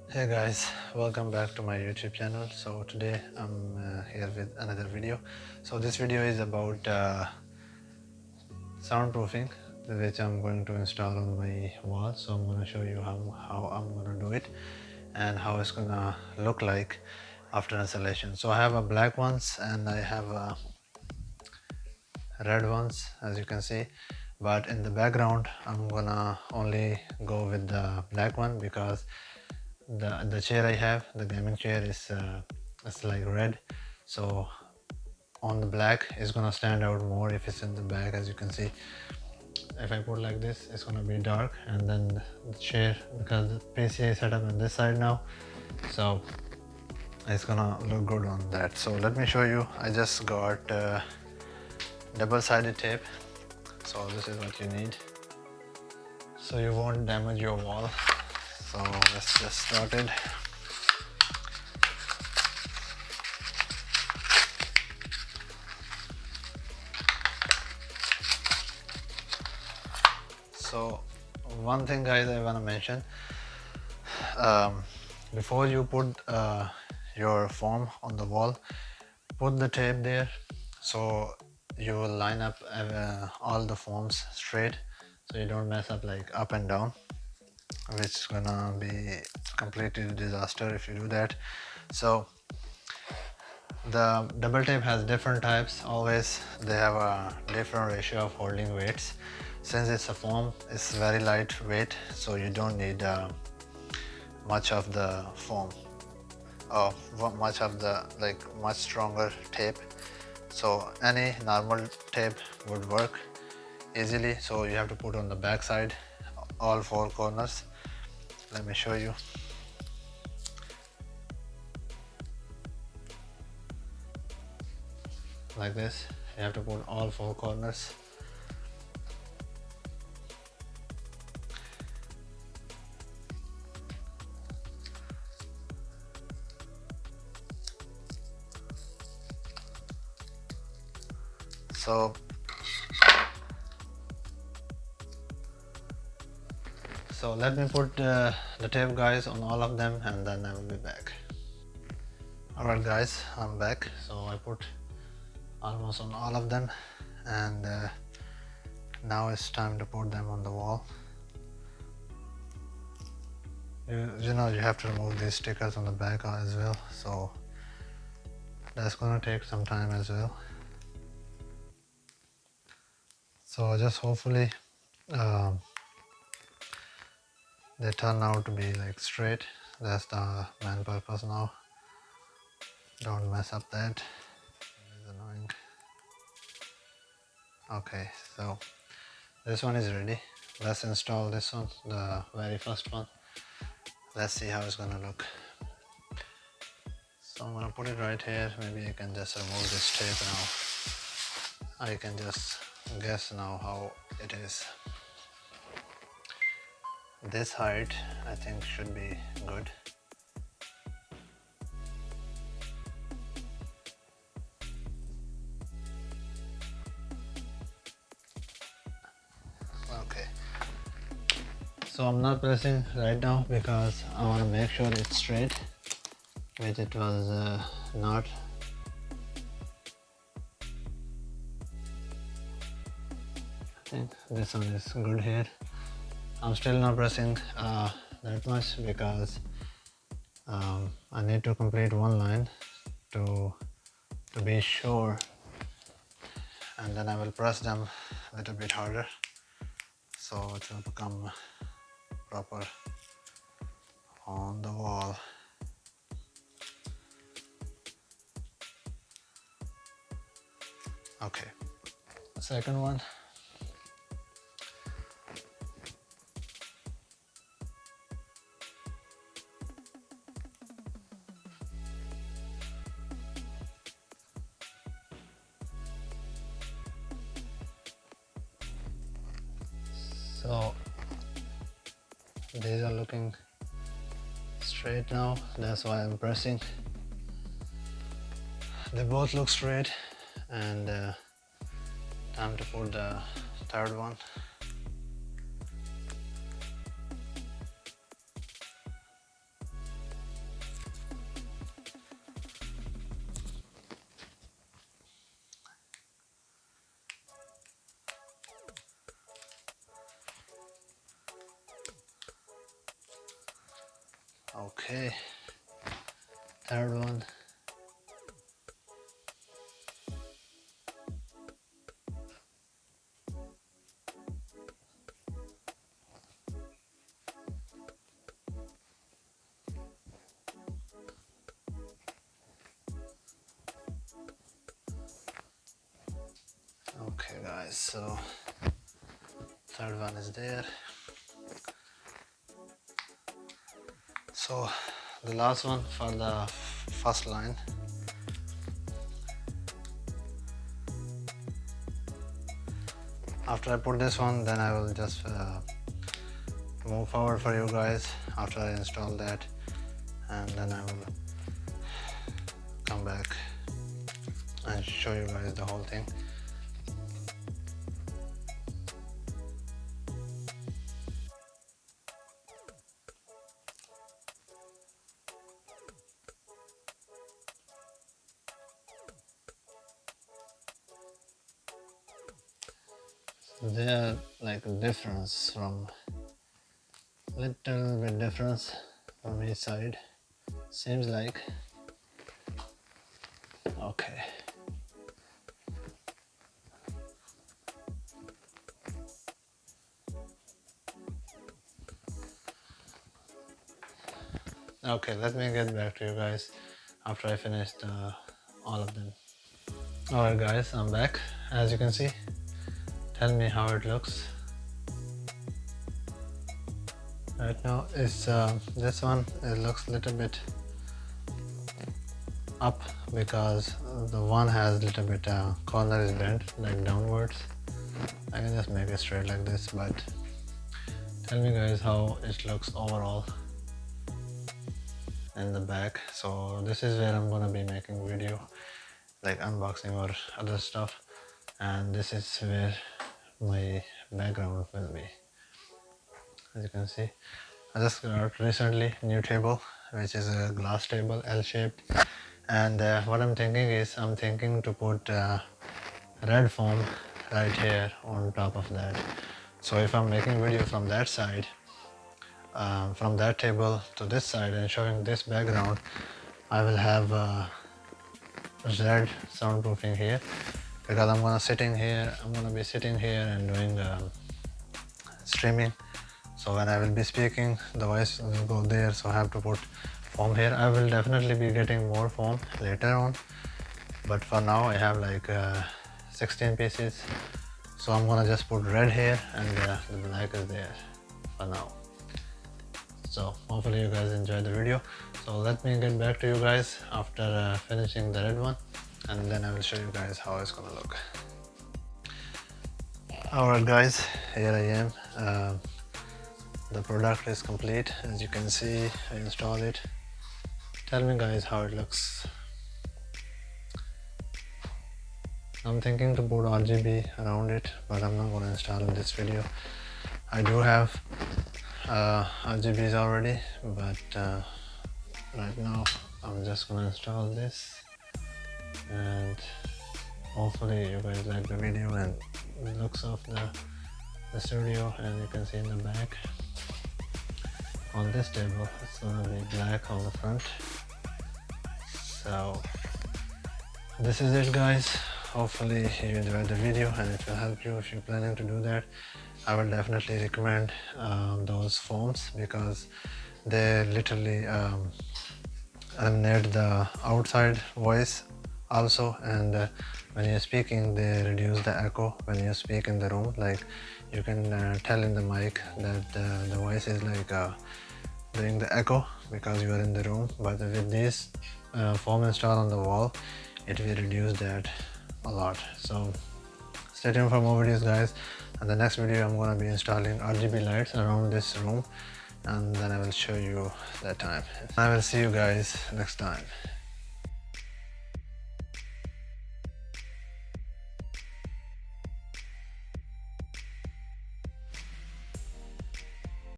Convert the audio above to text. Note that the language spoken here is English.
Hey guys, welcome back to my YouTube channel. So today I'm here with another video. So this video is about soundproofing, which I'm going to install on my wall. So I'm going to show you how I'm going to do it and how it's going to look like after installation. So I have a black ones and I have a red ones, as you can see, but in the background I'm gonna only go with the black one because the chair I have, the gaming chair, is it's like red, so on the black is gonna stand out more if it's in the back. As you can see, if I put like this, it's gonna be dark, and then the chair, because the PCA is set up on this side now, so it's gonna look good on that. So let me show you. I just got double-sided tape, so this is what you need so you won't damage your wall. So let's just start it. So one thing guys I want to mention, um, before you put your foam on the wall, put the tape there so you will line up all the foams straight, so you don't mess up like up and down, which is gonna be completely disaster if you do that. So the double tape has different types. Always they have a different ratio of holding weights. Since it's a foam, it's very lightweight, so you don't need much of the foam or much of the much stronger tape. So any normal tape would work easily. So you have to put on the back side all four corners. Let me show you. Like this, you have to put all four corners. So let me put the tape guys on all of them, and then I will be back. Alright guys, I'm back. So I put almost on all of them, and now it's time to put them on the wall. You know you have to remove these stickers on the back as well, so that's gonna take some time as well. So just hopefully they turn out to be like straight. That's the main purpose now. Don't mess up that. It's annoying. Okay, so this one is ready. Let's install this one, the very first one. Let's see how it's gonna look. So I'm gonna put it right here. Maybe I can just remove this tape now. I can just guess now how it is. This height I think should be good. Okay. So I'm not pressing right now because I want to make sure it's straight, which it was not. I think this one is good here. I'm still not pressing that much because I need to complete one line to be sure, and then I will press them a little bit harder so it will become proper on the wall. Okay, second one. So these are looking straight now, that's why I'm pressing. They both look straight, and time to put the third one. Okay, third one. Okay guys, so third one is there. So the last one for the first line. After I put this one, then I will just move forward for you guys after I install that, and then I will come back and show you guys the whole thing. There are like a difference from little bit difference from each side, seems like. Okay, okay, let me get back to you guys after I finished all of them. Alright guys, I'm back. As you can see, tell me how it looks. Right now it's this one, it looks a little bit up because the one has a little bit corner is bent like downwards. I can just make it straight like this, but tell me guys how it looks overall in the back. So this is where I'm gonna be making video like unboxing or other stuff, and this is where my background will be. As you can see, I just got recently new table, which is a glass table, L-shaped, and what I'm thinking is I'm thinking to put red foam right here on top of that. So if I'm making video from that side, from that table to this side and showing this background, I will have red soundproofing here, because I'm gonna be sitting here and doing streaming. So when I will be speaking, the voice will go there, so I have to put foam here. I will definitely be getting more foam later on, but for now I have like 16 pieces, so I'm gonna just put red here and the black is there for now. So hopefully you guys enjoyed the video. So let me get back to you guys after finishing the red one, and then I will show you guys how it's gonna look. Alright guys, here I am. The product is complete. As you can see, I installed it. Tell me guys how it looks. I'm thinking to put RGB around it, but I'm not going to install in this video. I do have RGBs already, but right now I'm just going to install this, and hopefully you guys like the video and the looks of the studio. And you can see in the back on this table it's going to be black on the front. So this is it guys. Hopefully you enjoyed the video and it will help you if you're planning to do that. I will definitely recommend those foams, because they literally eliminate the outside voice also, and when you're speaking they reduce the echo when you speak in the room. Like you can tell in the mic that the voice is like doing the echo because you are in the room, but with this foam installed on the wall, it will reduce that a lot. So stay tuned for more videos guys, and the next video I'm going to be installing RGB lights around this room, and then I will show you that time. I will see you guys next time.